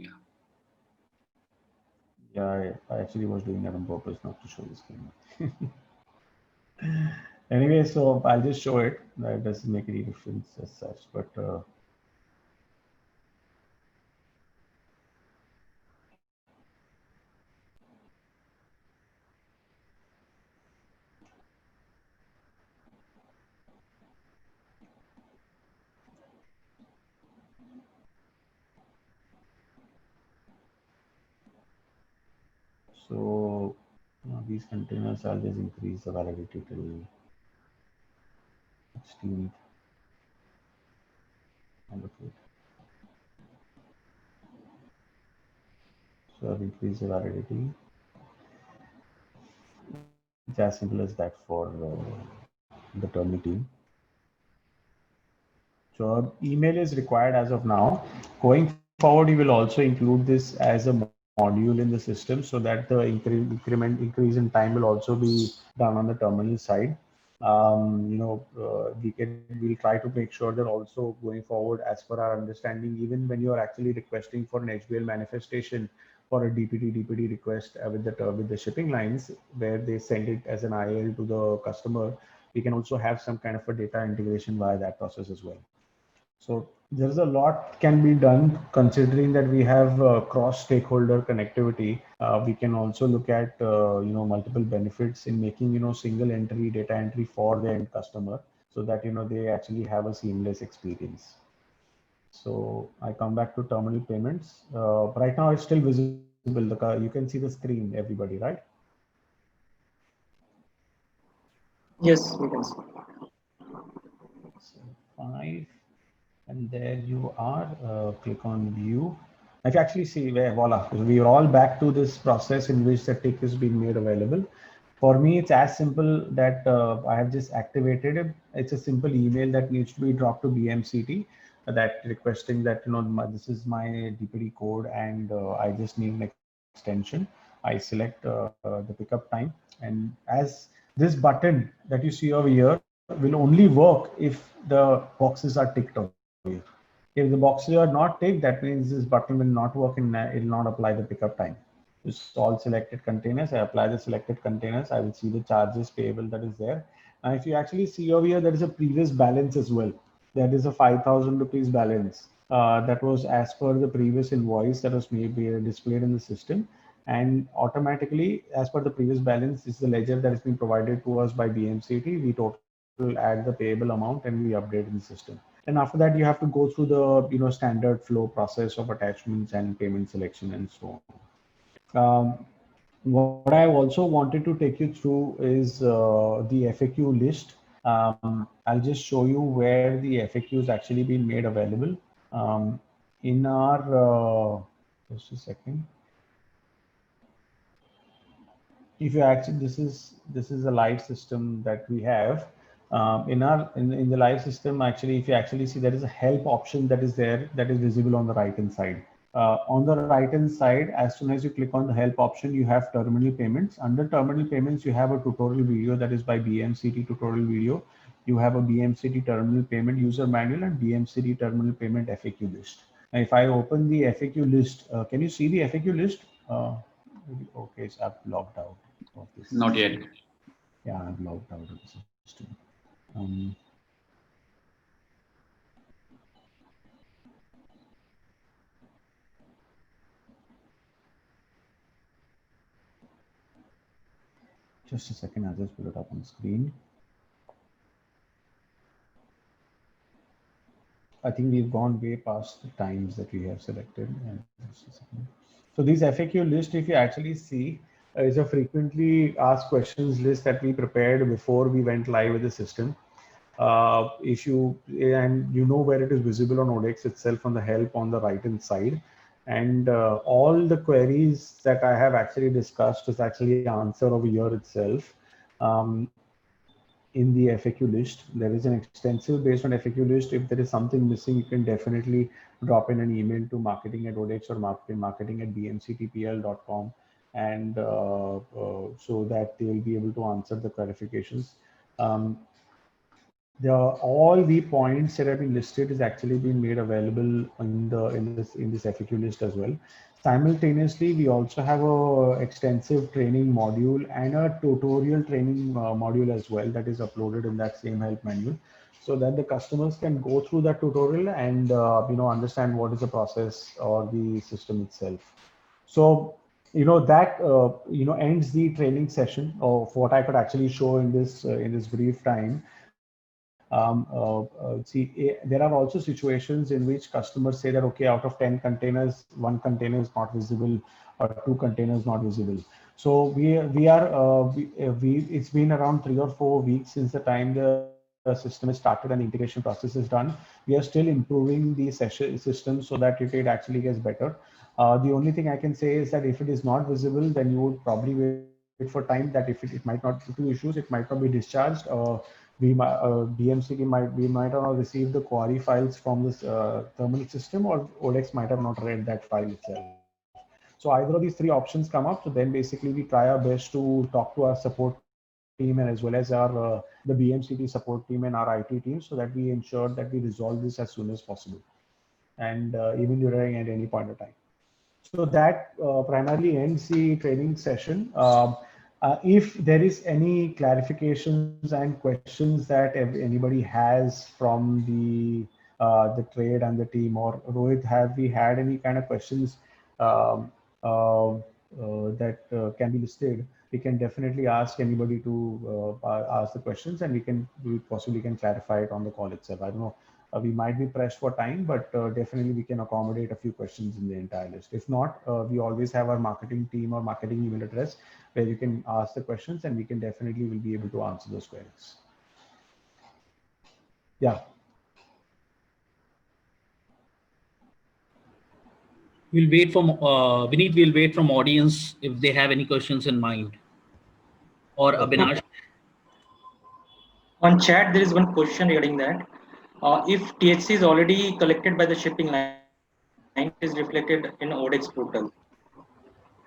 Yeah, I actually was doing that on purpose, not to show the screen. Anyway, so I'll just show it. That doesn't make any difference as such, but so these containers, I'll just increase the validity till 16th. So I've increased the validity. It's as simple as that for the terminal team. So email is required as of now. Going forward, you will also include this as a module in the system so that the increase in time will also be done on the terminal side. we'll try to make sure that also going forward, as per our understanding, even when you are actually requesting for an HBL manifestation for a DPD request with the shipping lines, where they send it as an IL to the customer, we can also have some kind of a data integration via that process as well. So there's a lot can be done considering that we have cross stakeholder connectivity. We can also look at multiple benefits in making single entry data entry for the end customer, so that they actually have a seamless experience. So I come back to terminal payments. Right now it's still visible. You can see the screen, everybody, right?
Yes, we can see.
So 5. And there you are. Click on view. If you actually see where, voila, we are all back to this process in which the tick is being made available. For me, it's as simple that I have just activated it. It's a simple email that needs to be dropped to BMCT that requesting that, this is my DPD code and I just need an extension. I select the pickup time. And as this button that you see over here will only work if the boxes are ticked over here. If the boxes are not ticked, that means this button will not work and it will not apply the pickup time. It's all selected containers. I apply the selected containers. I will see the charges payable that is there. Now, if you actually see over here, there is a previous balance as well. That is a 5,000 rupees balance. That was as per the previous invoice that was maybe displayed in the system. And automatically, as per the previous balance, this is the ledger that has been provided to us by BMCT. We total add the payable amount and we update in the system. And after that, you have to go through the standard flow process of attachments and payment selection and so on. What I also wanted to take you through is the FAQ list. I'll just show you where the FAQ is actually being made available. In our, just a second. If you actually, this is a live system that we have. In the live system, actually, if you actually see, there is a help option that is there that is visible on the right hand side. On the right hand side, as soon as you click on the help option, you have terminal payments. Under terminal payments, you have a tutorial video that is by BMCT tutorial video. You have a BMCT terminal payment user manual and BMCT terminal payment FAQ list. Now, if I open the FAQ list, can you see the FAQ list? Okay, so I've logged out of this.
Not yet.
Yeah, I've logged out of the system. Just a second, I'll just put it up on the screen. I think we've gone way past the times that we have selected. So these FAQ list, if you actually see, is a frequently asked questions list that we prepared before we went live with the system. If you where it is visible on ODEX itself on the help on the right hand side. And all the queries that I have actually discussed is actually answered over here itself. In the FAQ list, there is an extensive based on FAQ list. If there is something missing, you can definitely drop in an email to marketing@odex or marketing@bmctpl.com, and so that they will be able to answer the clarifications. All the points that have been listed is actually being made available in this FAQ list as well. Simultaneously, we also have a extensive training module and a tutorial training module as well that is uploaded in that same help manual, so that the customers can go through that tutorial and understand what is the process or the system itself. So that ends the training session of what I could actually show in this brief time. There are also situations in which customers say that, okay, out of 10 containers, 1 container is not visible or 2 containers not visible. So it's been around 3 or 4 weeks since the time the system is started and the integration process is done. We are still improving the system so that it actually gets better. The only thing I can say is that if it is not visible, then you would probably wait for time, that if it might not, due to issues, it might not be discharged. BMCT might have not received the query files from this terminal system, or ODEX might have not read that file itself. So either of these 3 options come up. So then basically we try our best to talk to our support team and as well as our the BMCT support team and our IT team, so that we ensure that we resolve this as soon as possible, and even during at any point of time. So that primarily ends the training session. If there is any clarifications and questions that anybody has from the trade and the team, or Rohit, have we had any kind of questions um, that can be listed? We can definitely ask anybody to ask the questions, and we possibly can clarify it on the call itself. I don't know. We might be pressed for time, but definitely we can accommodate a few questions in the entire list. If not, we always have our marketing team or marketing email address where you can ask the questions, and we can definitely will be able to answer those queries. Yeah.
We'll wait from Vineet. We'll wait from audience if they have any questions in mind. Or Abhinash.
On chat, there is one question regarding that. If THC is already collected by the shipping line, it is reflected in ODEX portal.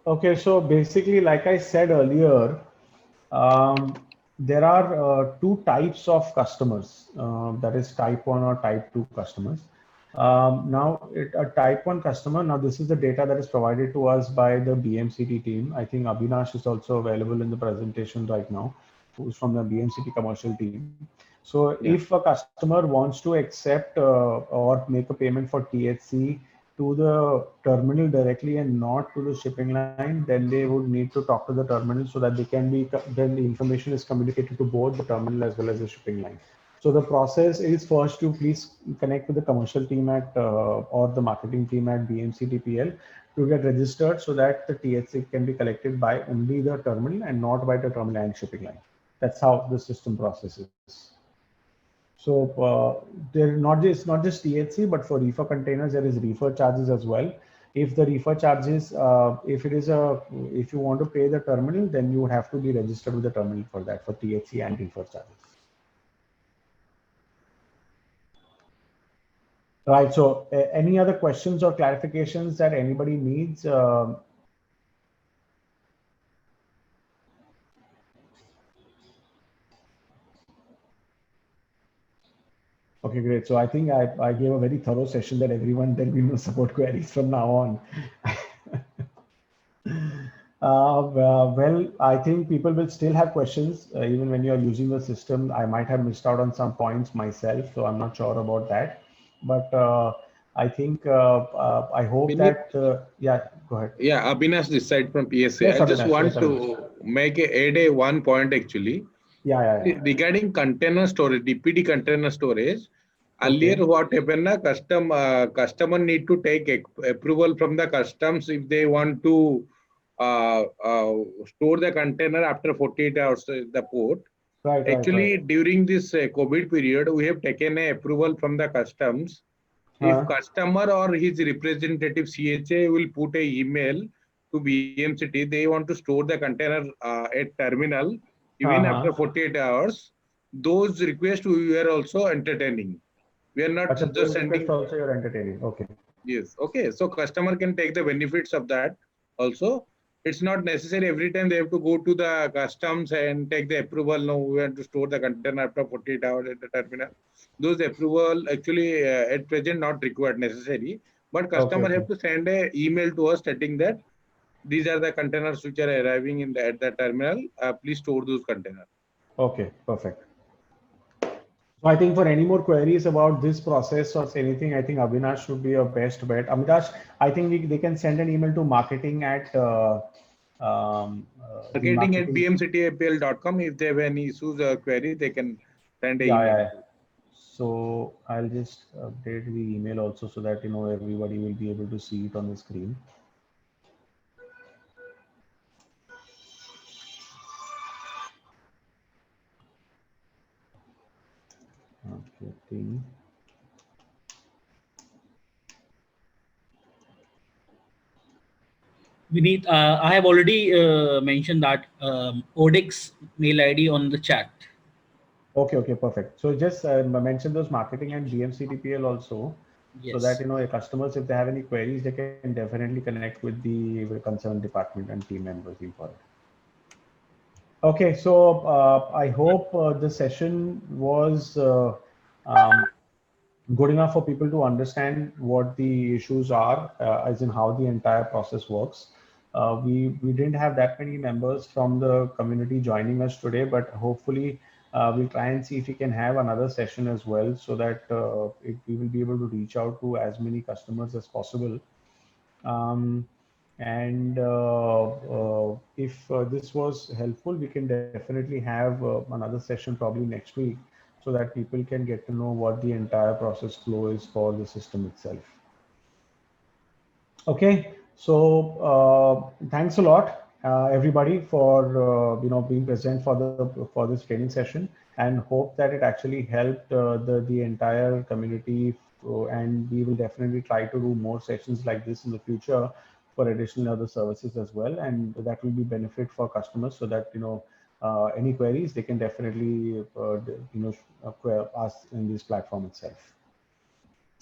Okay, so basically, like I said earlier, there are two types of customers, that is type 1 or type 2 customers. Now, a type 1 customer, now this is the data that is provided to us by the BMCT team. I think Abhinash is also available in the presentation right now, who's from the BMCT commercial team. So if a customer wants to accept or make a payment for THC to the terminal directly and not to the shipping line, then they would need to talk to the terminal so that they can be, then the information is communicated to both the terminal as well as the shipping line. So the process is first to please connect with the commercial team at or the marketing team at BMCTPL to get registered so that the THC can be collected by only the terminal and not by the terminal and shipping line. That's how the system processes. So they're not just THC, but for reefer containers, there is reefer charges as well. If the reefer charges, if you want to pay the terminal, then you would have to be registered with the terminal for that, for THC and reefer charges. Right. So any other questions or clarifications that anybody needs? Okay, great. So I think I gave a very thorough session that everyone, there will be no support queries from now on. Well, I think people will still have questions even when you're using the system. I might have missed out on some points myself, so I'm not sure about that. But I think I hope
Vineet?
that yeah, go ahead.
Yeah, Abhinash this side from PSA.
Yes,
I just
Avinash,
want
yes,
to add a one point actually.
Yeah.
Regarding container storage, DPD container storage, earlier
Okay.
what happened na customer need to take approval from the customs if they want to store the container after 48 hours at the port.
Right.
Actually, during this COVID period, we have taken a approval from the customs. If customer or his representative CHA will put a email to BMCT, they want to store the container at terminal even after 48 hours. Those requests we are also entertaining. We are not just sending.
Also, you're entertaining. Okay.
Yes. Okay. So customer can take the benefits of that also. It's not necessary every time they have to go to the customs and take the approval. No, we want to store the container after 48 hours at the terminal. Those approval actually at present not required necessary. But customer have to send an email to us stating that these are the containers which are arriving at the terminal. Please store those containers.
Okay, perfect. So I think for any more queries about this process or anything, I think Avinash should be your best bet. Avinash, I think they can send an email to marketing at
marketing at bmctapl.com. If they have any issues or query, they can send an email.
Yeah. So I'll just update the email also so that everybody will be able to see it on the screen. Marketing.
Vineet, I have already mentioned that ODEX mail ID on the chat.
Okay, perfect. So just mention those marketing and BMCTPL also, so that your customers, if they have any queries, they can definitely connect with the concerned department and team members for it. Okay, so I hope the session was good enough for people to understand what the issues are, as in how the entire process works. We didn't have that many members from the community joining us today, but hopefully we'll try and see if we can have another session as well, so that we will be able to reach out to as many customers as possible. And if this was helpful, we can definitely have another session probably next week, so that people can get to know what the entire process flow is for the system itself. Okay, so thanks a lot, everybody, for being present for this training session, and hope that it actually helped the entire community. And we will definitely try to do more sessions like this in the future for additional other services as well, and that will be benefit for customers, so that any queries they can definitely ask in this platform itself.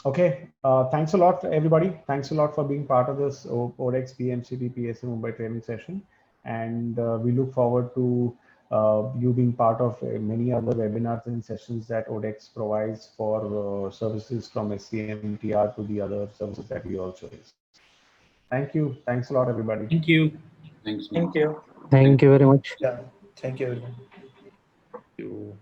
Okay, thanks a lot, everybody. Thanks a lot for being part of this ODEX PMCP PSA Mumbai training session. And we look forward to you being part of many other webinars and sessions that ODEX provides for services from SCMTR to the other services that we also use. Thank you. Thanks a lot, everybody.
Thank you.
Thanks.
Thank you.
Thank you very much.
Yeah. Thank you, everyone.
You.